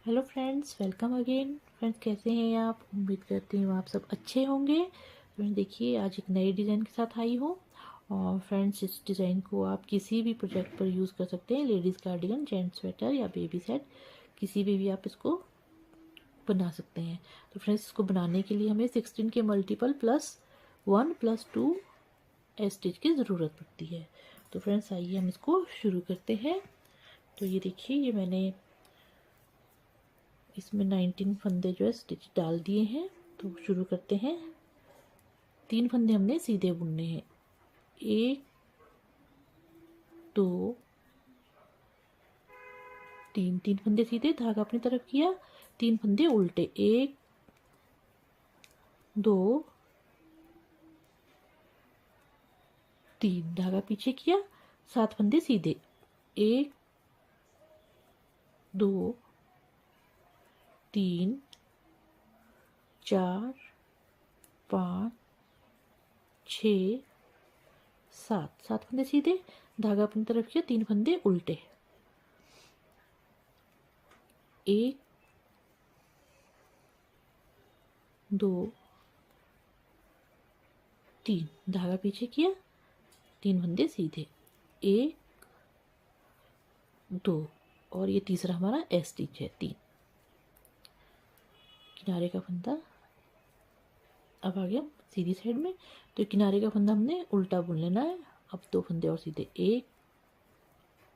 Hello friends, welcome again. Friends, कैसे हैं आप? उम्मीद करती हूँ आप सब अच्छे होंगे। फ्रेंड्स, देखिए आज एक नए डिज़ाइन के साथ आई हूँ। और फ्रेंड्स, इस डिज़ाइन को आप किसी भी प्रोजेक्ट पर यूज़ कर सकते हैं। लेडीज़ कार्डिगन, जेंट्स स्वेटर या बेबी सेट, किसी भी आप इसको बना सकते हैं। तो फ्रेंड्स, इसको बनाने के लिए हमें 16 के मल्टीपल +1 +2 स्टिच की ज़रूरत पड़ती है। तो फ्रेंड्स, आइए हम इसको शुरू करते हैं। तो ये देखिए, ये मैंने इसमें 19 फंदे जो है स्टिच डाल दिए हैं। तो शुरू करते हैं। 3 फंदे हमने सीधे बुनने हैं। 1 2 3, 3 फंदे सीधे, धागा अपनी तरफ किया, 3 फंदे उल्टे, 1 2 3, धागा पीछे किया, 7 फंदे सीधे, 1 2 3 4 5 6 7, 7 फंदे सीधे, धागा अपनी तरफ किया, 3 फंदे उल्टे, 1 2 3, धागा पीछे किया, 3 फंदे सीधे, 1 2, और ये तीसरा हमारा एस स्टिच है, 3 किनारे का फंदा। अब आ गया सीधी साइड में। तो किनारे का फंदा हमने उल्टा बुन लेना है। अब 2 फंदे और सीधे, 1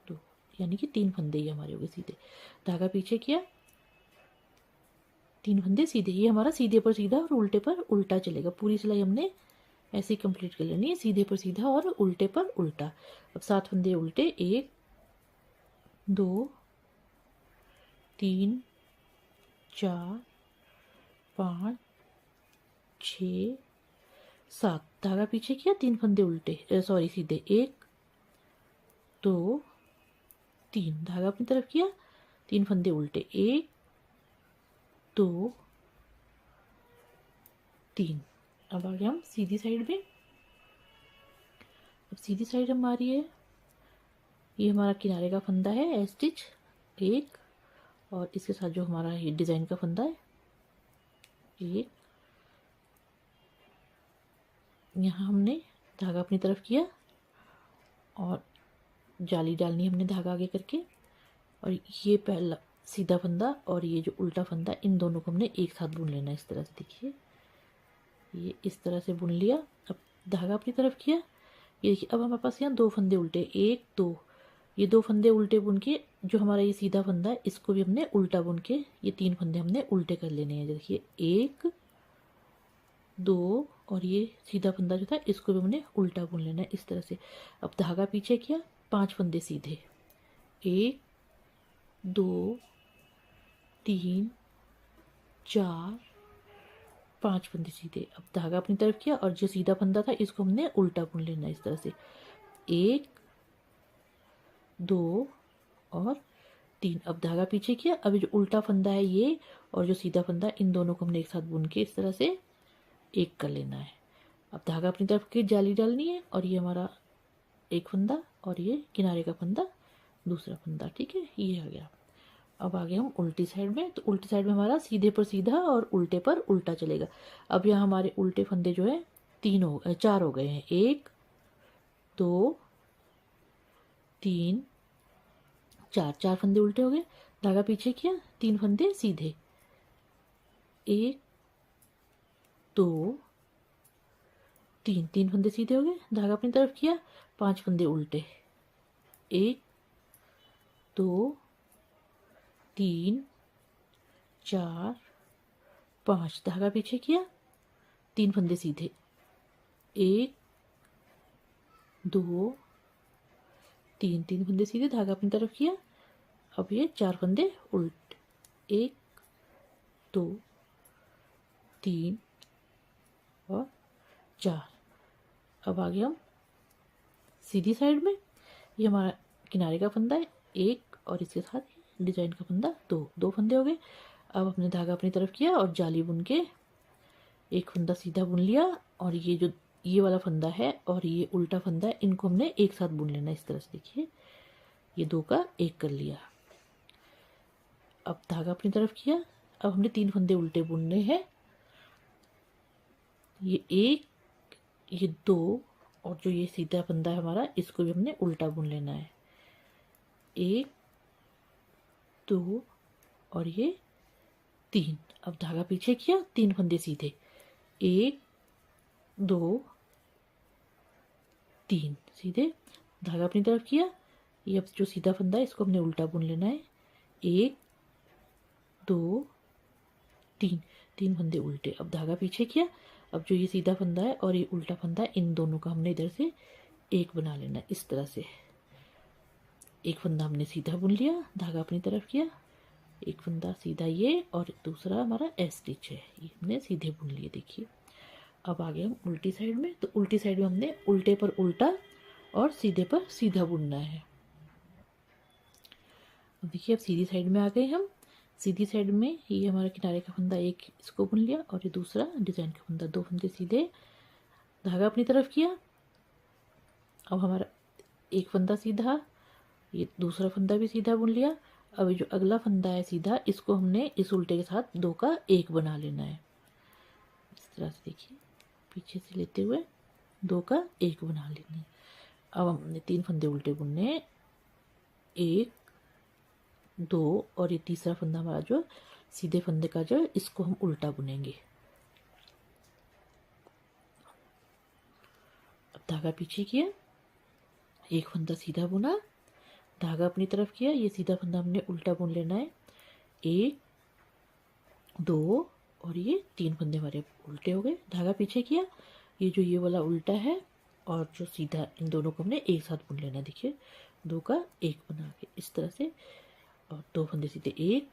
2, यानी कि 3 फंदे ही हमारे हो गए सीधे, धागा पीछे किया, 3 फंदे सीधे। ये हमारा सीधे पर सीधा और उल्टे पर उल्टा चलेगा। पूरी सिलाई हमने ऐसे ही कंप्लीट कर लेनी है, सीधे पर सीधा और उल्टे पर उल्टा। अब 7 फंदे उल्टे, 1 2 3 4 5 6 7, धागा पीछे किया, 3 फंदे उल्टे, सॉरी सीधे, 1 2 3, धागा अपनी तरफ किया, 3 फंदे उल्टे, 1 2 3। अब आ गए हम सीधी साइड में। अब सीधी साइड हमारी है, ये हमारा किनारे का फंदा है, ए स्टिच 1, और इसके साथ जो हमारा ये डिज़ाइन का फंदा है 1। यहाँ हमने धागा अपनी तरफ किया और जाली डालनी हमने धागा आगे करके, और ये पहला सीधा फंदा और ये जो उल्टा फंदा, इन दोनों को हमने एक साथ बुन लेना है। इस तरह से देखिए, ये इस तरह से बुन लिया। अब धागा अपनी तरफ किया, ये देखिए, अब हमारे पास यहाँ 2 फंदे उल्टे, 1 2, ये 2 फंदे उल्टे बुन के जो हमारा ये सीधा फंदा है इसको भी हमने उल्टा बुन के ये 3 फंदे हमने उल्टे कर लेने हैं। देखिए 1 2, और ये सीधा फंदा जो था इसको भी हमने उल्टा बुन लेना है इस तरह से। अब धागा पीछे किया, 5 फंदे सीधे, 1 2 3 4 5 फंदे सीधे। अब धागा अपनी तरफ किया और जो सीधा फंदा था इसको हमने उल्टा बुन लेना है इस तरह से, 1 2 और 3। अब धागा पीछे किया, अब जो उल्टा फंदा है ये और जो सीधा फंदा है, इन दोनों को हमने एक साथ बुन के इस तरह से एक कर लेना है। अब धागा अपनी तरफ की जाली डालनी है, और ये हमारा एक फंदा और ये किनारे का फंदा दूसरा फंदा, ठीक है, ये आ गया। अब आ गए हम उल्टी साइड में। तो उल्टी साइड में हमारा सीधे पर सीधा और उल्टे पर उल्टा चलेगा। अब यहाँ हमारे उल्टे फंदे जो है 4 हो गए हैं, 1 2 3 4, 4 फंदे उल्टे हो गए, धागा पीछे किया, 3 फंदे सीधे, 1 2 3, 3 फंदे सीधे हो गए, धागा अपनी तरफ किया, 5 फंदे उल्टे, 1 2 3 4 5, धागा पीछे किया, 3 फंदे सीधे, 1 2 3, 3 फंदे सीधे, धागा अपनी तरफ किया। अब ये 4 फंदे उल्टे, 1 2 3 और 4। अब आ गए हम सीधी साइड में। ये हमारा किनारे का फंदा है 1, और इसके साथ डिजाइन का फंदा 2, 2 फंदे हो गए। अब अपने धागा अपनी तरफ किया और जाली बुन के एक फंदा सीधा बुन लिया, और ये वाला फंदा है और ये उल्टा फंदा है, इनको हमने एक साथ बुन लेना इस तरह से। देखिए, ये 2 का 1 कर लिया। अब धागा अपनी तरफ किया। अब हमने 3 फंदे उल्टे बुनने हैं। ये 1, ये 2 और जो ये सीधा फंदा है हमारा, इसको भी हमने उल्टा बुन लेना है। 1, 2 और ये 3। अब धागा पीछे किया, 3 फंदे सीधे, 1, 2, 3 सीधे। धागा अपनी तरफ किया। ये अब जो सीधा फंदा है इसको हमने उल्टा बुन लेना है। 1, 2, 3, 3 फंदे उल्टे। अब धागा पीछे किया। अब जो ये सीधा फंदा है और ये उल्टा फंदा है, इन दोनों का हमने इधर से एक बना लेना है। इस तरह से एक फंदा हमने सीधा बुन लिया, धागा अपनी तरफ किया, एक फंदा सीधा ये और दूसरा हमारा एस स्टिच है, ये हमने सीधे बुन लिए। देखिए अब आगे हम उल्टी साइड में। तो उल्टी साइड में हमने उल्टे पर उल्टा और सीधे पर सीधा बुनना है। अब देखिए अब सीधी साइड में आ गए हम। सीधी साइड में ये हमारा किनारे का फंदा एक इसको बुन लिया और ये दूसरा डिज़ाइन का फंदा, 2 फंदे सीधे, धागा अपनी तरफ किया। अब हमारा एक फंदा सीधा, ये दूसरा फंदा भी सीधा बुन लिया। अब ये जो अगला फंदा है सीधा, इसको हमने इस उल्टे के साथ 2 का 1 बना लेना है। इस तरह से देखिए पीछे से लेते हुए 2 का 1 बना लेना है। अब हमने 3 फंदे उल्टे बुनने हैं, 1, 2 और ये तीसरा फंदा हमारा जो सीधे फंदे का जो, इसको हम उल्टा बुनेंगे। अब धागा पीछे किया, एक फंदा सीधा बुना, धागा अपनी तरफ किया, ये सीधा फंदा हमने उल्टा बुन लेना है। 1, 2 और ये 3 फंदे हमारे उल्टे हो गए। धागा पीछे किया, ये जो ये वाला उल्टा है और जो सीधा, इन दोनों को हमने एक साथ बुन लेना। देखिए 2 का 1 बना के इस तरह से, और 2 फंदे सीधे, 1,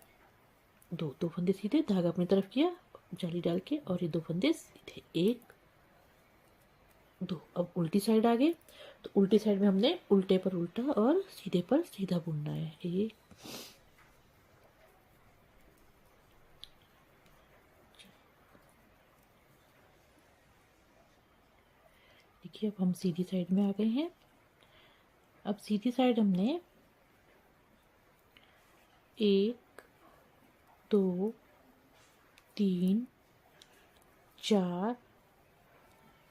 2, 2 फंदे सीधे, धागा अपनी तरफ किया जाली डाल के और ये 2 फंदे सीधे, 1, 2। अब उल्टी साइड आ गए। तो उल्टी साइड में हमने उल्टे पर उल्टा और सीधे पर सीधा बुनना है। एक, देखिए अब हम सीधी साइड में आ गए हैं। अब सीधी साइड हमने 1, 2, 3, 4,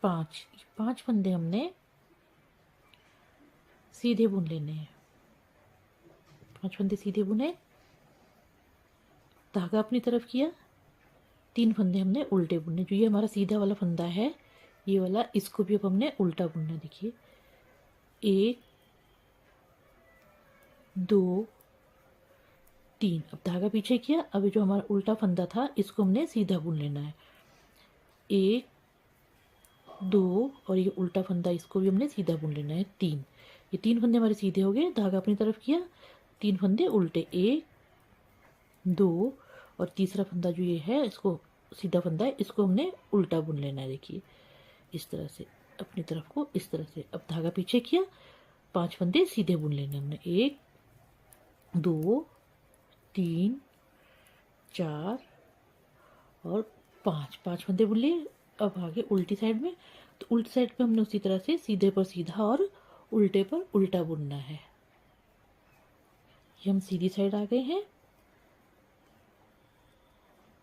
5 फंदे हमने सीधे बुन लेने हैं। 5 फंदे सीधे बुने, धागा अपनी तरफ किया, 3 फंदे हमने उल्टे बुनने। जो ये हमारा सीधा वाला फंदा है, ये वाला, इसको भी अब हमने उल्टा बुनना। देखिए 1, 2, 3। अब धागा पीछे किया। अब जो हमारा उल्टा फंदा था, इसको हमने सीधा बुन लेना है। 1, 2 और ये उल्टा फंदा, इसको भी हमने सीधा बुन लेना है। 3, ये 3 फंदे हमारे सीधे हो गए, धागा अपनी तरफ किया, 3 फंदे उल्टे, 1, 2 और तीसरा फंदा जो ये है, इसको सीधा फंदा है, इसको हमने उल्टा बुन लेना है। देखिए इस तरह से अपनी तरफ को इस तरह से। अब धागा पीछे किया, 5 फंदे सीधे बुन लेने हमने, 1, 2, 3, 4 और 5 फंदे बुन लिए। अब आगे उल्टी साइड में। तो उल्टी साइड पे हमने उसी तरह से सीधे पर सीधा और उल्टे पर उल्टा बुनना है। ये हम सीधी साइड आ गए हैं।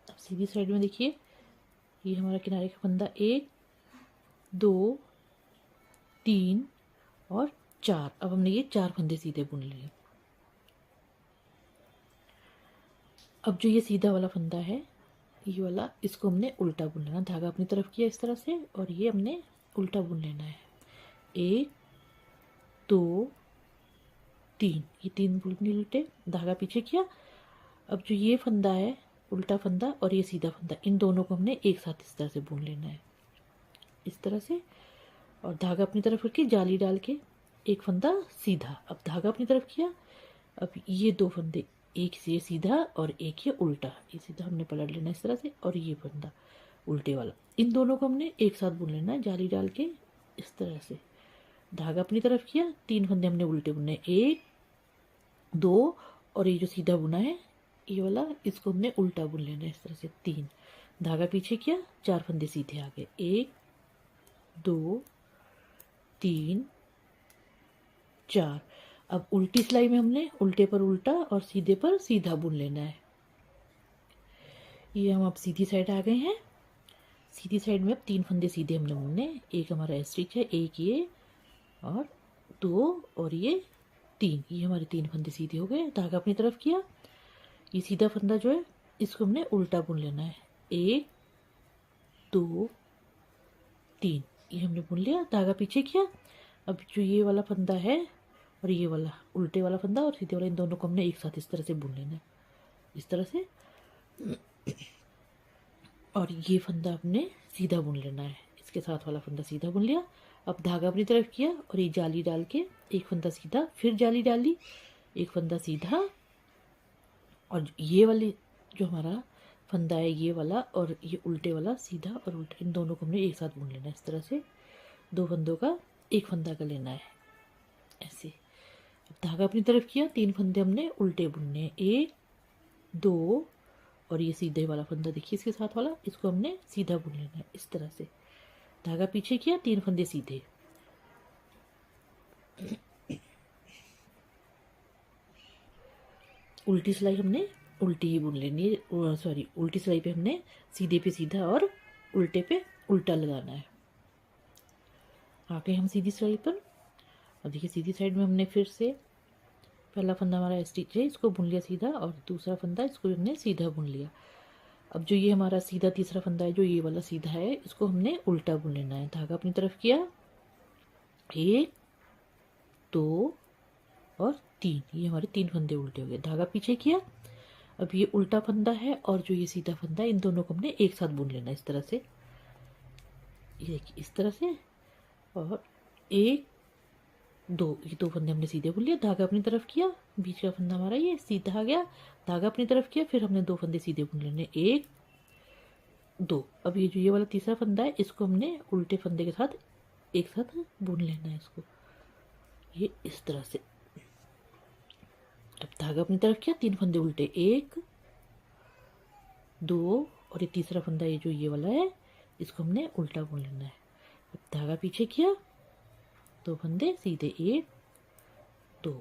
अब सीधी साइड में देखिए ये हमारा किनारे का फंदा 1, 2, 3 और 4। अब हमने ये 4 फंदे सीधे बुन लिए। अब जो ये सीधा वाला फंदा है, ये वाला, इसको हमने उल्टा बुन लेना। धागा अपनी तरफ किया इस तरह से और ये हमने उल्टा बुन लेना है। 1, 2, 3, ये 3 बुन लिए उल्टे, धागा पीछे किया। अब जो ये फंदा है, उल्टा फंदा और ये सीधा फंदा, इन दोनों को हमने एक साथ इस तरह से बुन लेना है, इस तरह से। और धागा अपनी तरफ करके जाली डाल के एक फंदा सीधा। अब धागा अपनी तरफ किया। अब ये 2 फंदे, एक ये सीधा और एक ये उल्टा, ये सीधा हमने पलट लेना इस तरह से, और ये फंदा उल्टे वाला, इन दोनों को हमने एक साथ बुन लेना है जाली डाल के इस तरह से। धागा अपनी तरफ किया, 3 फंदे हमने उल्टे बुने, 1, 2 और ये जो सीधा बुना है ये वाला, इसको हमने उल्टा बुन लेना है इस तरह से, 3। धागा पीछे किया, 4 फंदे सीधे आ गए, 1, 2, 3, 4। अब उल्टी सिलाई में हमने उल्टे पर उल्टा और सीधे पर सीधा बुन लेना है। ये हम अब सीधी साइड आ गए हैं। सीधी साइड में अब 3 फंदे सीधे हमने बुनने। एक हमारा स्टिच है, एक ये और 2 और ये 3, ये हमारे 3 फंदे सीधे हो गए। धागा अपनी तरफ किया। ये सीधा फंदा जो है इसको हमने उल्टा बुन लेना है। 1 2 3, ये हमने बुन लिया। धागा पीछे किया। अब जो ये वाला फंदा है और ये वाला उल्टे वाला फंदा और सीधे वाला, इन दोनों को हमने एक साथ इस तरह से बुन लेना है, इस तरह से। और ये फंदा हमने सीधा बुन लेना है, इसके साथ वाला फंदा सीधा बुन लिया। अब धागा अपनी तरफ किया और ये जाली डाल के एक फंदा सीधा, फिर जाली डाली, एक फंदा सीधा, और ये वाली जो हमारा फंदा है ये वाला और ये उल्टे वाला, सीधा और उल्टा, इन दोनों को हमने एक साथ बुन लेना है इस तरह से। 2 फंदों का एक फंदा का लेना है ऐसे। अब धागा अपनी तरफ किया, 3 फंदे हमने उल्टे बुनने, 1 2 और ये सीधे वाला फंदा देखिए इसके साथ वाला, इसको हमने सीधा बुन लेना है इस तरह से। धागा पीछे किया, 3 फंदे सीधे, उल्टी सिलाई हमने उल्टी ही बुन लेनी है, सॉरी उल्टी सिलाई पे हमने सीधे पे सीधा और उल्टे पे उल्टा लगाना है। आगे हम सीधी सिलाई पर। अब देखिए सीधी साइड में हमने फिर से पहला फंदा हमारा स्टिच है, इसको बुन लिया सीधा, और दूसरा फंदा इसको हमने सीधा बुन लिया। अब जो ये हमारा सीधा तीसरा फंदा है, जो ये वाला सीधा है, इसको हमने उल्टा बुन लेना है। धागा अपनी तरफ किया, 1 2 और 3, ये हमारे 3 फंदे उल्टे हो गए। धागा पीछे किया। अब ये उल्टा फंदा है और जो ये सीधा फंदा है, इन दोनों को हमने एक साथ बुन लेना है इस तरह से, ये देखिए इस तरह से। और 1 2, ये 2 फंदे हमने सीधे बुन लिया। धागा अपनी तरफ किया, बीच का फंदा हमारा ये सीधा आ गया। धागा अपनी तरफ किया, फिर हमने 2 फंदे सीधे बुन लेने, 1 2। अब ये जो ये वाला तीसरा फंदा है, इसको हमने उल्टे फंदे के साथ एक साथ बुन लेना है इसको, ये इस तरह से। अब धागा अपनी तरफ किया, 3 फंदे उल्टे, 1 2 और ये तीसरा फंदा ये जो ये वाला है, इसको हमने उल्टा बुन लेना है। अब धागा पीछे किया, 2 फंदे सीधे, 1 2।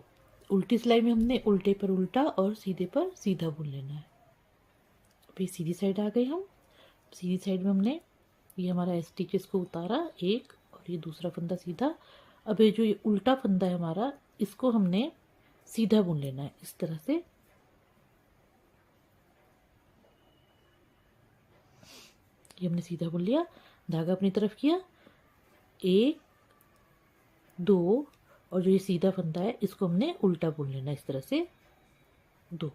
उल्टी सिलाई में हमने उल्टे पर उल्टा और सीधे पर सीधा बुन लेना है। अभी सीधी साइड आ गए हम। सीधी साइड में हमने ये हमारा स्टिचेस को उतारा, एक, और ये दूसरा फंदा सीधा। अब ये जो ये उल्टा फंदा है हमारा, इसको हमने सीधा बुन लेना है इस तरह से। ये हमने सीधा बुन लिया। धागा अपनी तरफ किया, 1 2 और जो ये सीधा फंदा है, इसको हमने उल्टा बुन लेना है इस तरह से, 2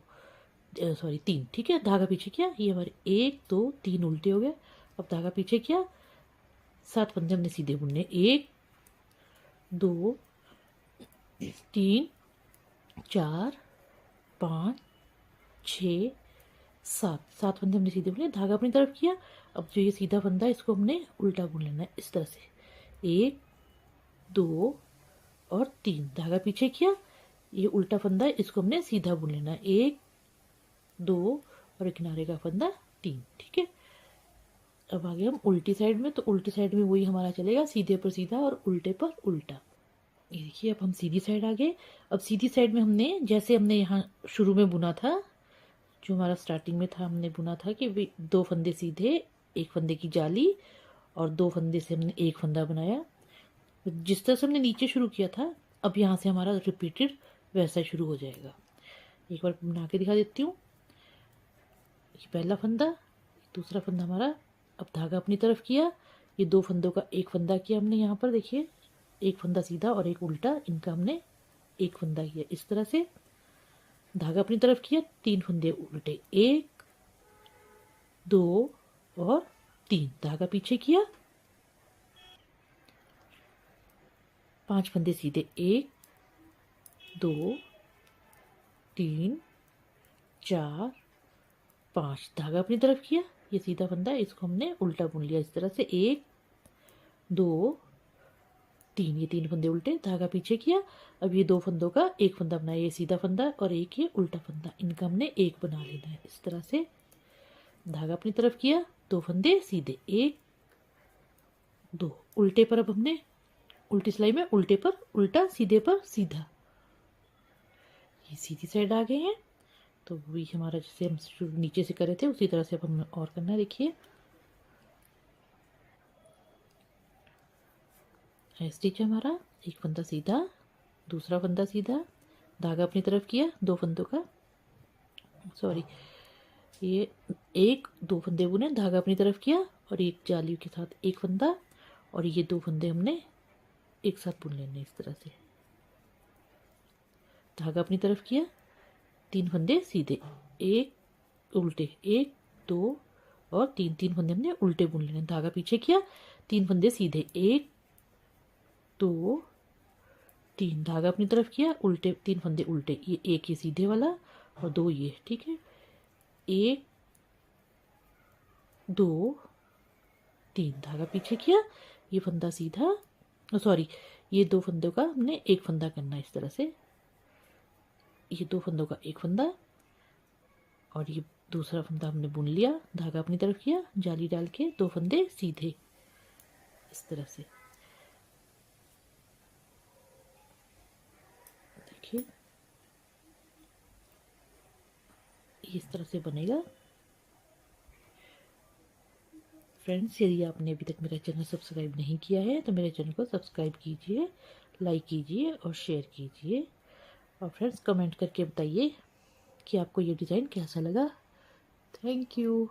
सॉरी 3, ठीक है। धागा पीछे किया, ये हमारे 1 2 3 उल्टे हो गए। अब धागा पीछे किया, 7 फंदे हमने सीधे बुनने, 1 2 3 4 5 6 7 फंदे हमने सीधे बुने। धागा अपनी तरफ किया। अब जो ये सीधा फंदा है, इसको हमने उल्टा बुन लेना है इस तरह से, 1 2 और 3। धागा पीछे किया, ये उल्टा फंदा है, इसको हमने सीधा बुन लेना है, 1 2 और किनारे का फंदा 3, ठीक है। अब आगे हम उल्टी साइड में, तो उल्टी साइड में वही हमारा चलेगा, सीधे पर सीधा और उल्टे पर उल्टा। ये देखिए अब हम सीधी साइड आ गए। अब सीधी साइड में हमने, जैसे हमने यहाँ शुरू में बुना था, जो हमारा स्टार्टिंग में था, हमने बुना था कि 2 फंदे सीधे, 1 फंदे की जाली, और 2 फंदे से हमने 1 फंदा बनाया। जिस तरह से हमने नीचे शुरू किया था, अब यहाँ से हमारा रिपीटेड वैसा शुरू हो जाएगा। एक बार बना के दिखा देती हूँ। ये पहला फंदा, दूसरा फंदा हमारा। अब धागा अपनी तरफ किया, ये 2 फंदों का एक फंदा किया हमने यहाँ पर, देखिए 1 फंदा सीधा और 1 उल्टा, इनका हमने 1 फंदा किया इस तरह से। धागा अपनी तरफ किया, 3 फंदे उल्टे, 1 2 और 3। धागा पीछे किया, 5 फंदे सीधे, 1 2 3 4 5। धागा अपनी तरफ किया, ये सीधा फंदा है, इसको हमने उल्टा बुन लिया इस तरह से, 1 2 3, ये 3 फंदे उल्टे। धागा पीछे किया। अब ये 2 फंदों का एक फंदा बनाया, ये सीधा फंदा और एक ये उल्टा फंदा, इनका हमने एक बना लेना है इस तरह से। धागा अपनी तरफ किया, 2 फंदे सीधे, 1 2 उल्टे पर। अब हमने उल्टी सिलाई में उल्टे पर उल्टा, सीधे पर सीधा। ये सीधी साइड आ गए हैं। तो भी हमारा जैसे हम नीचे से करे थे उसी तरह से अब हमें और करना है। देखिए स्टिच हमारा एक फंदा सीधा, दूसरा फंदा सीधा, धागा अपनी तरफ किया, दो फंदों का सॉरी ये एक दो फंदे बुने, धागा अपनी तरफ किया और एक जाली के साथ एक फंदा और ये दो फंदे हमने एक साथ बुन लेने इस तरह से। धागा अपनी तरफ किया, तीन फंदे सीधे, एक उल्टे, एक दो और तीन, तीन फंदे हमने उल्टे बुन लेने। धागा पीछे किया, तीन फंदे सीधे, एक दो तीन, धागा अपनी तरफ किया, उल्टे तीन फंदे उल्टे, ये एक ये सीधे वाला और दो ये, ठीक है, एक दो तीन, धागा पीछे किया, ये फंदा सीधा सॉरी ये दो फंदों का हमने एक फंदा करना इस तरह से, ये दो फंदों का एक फंदा और ये दूसरा फंदा हमने बुन लिया, धागा अपनी तरफ किया, जाली डाल के दो फंदे सीधे इस तरह से। देखिए इस तरह से बनेगा। फ्रेंड्स यदि आपने अभी तक मेरा चैनल सब्सक्राइब नहीं किया है तो मेरे चैनल को सब्सक्राइब कीजिए, लाइक कीजिए और शेयर कीजिए। और फ्रेंड्स कमेंट करके बताइए कि आपको ये डिज़ाइन कैसा लगा। Thank you.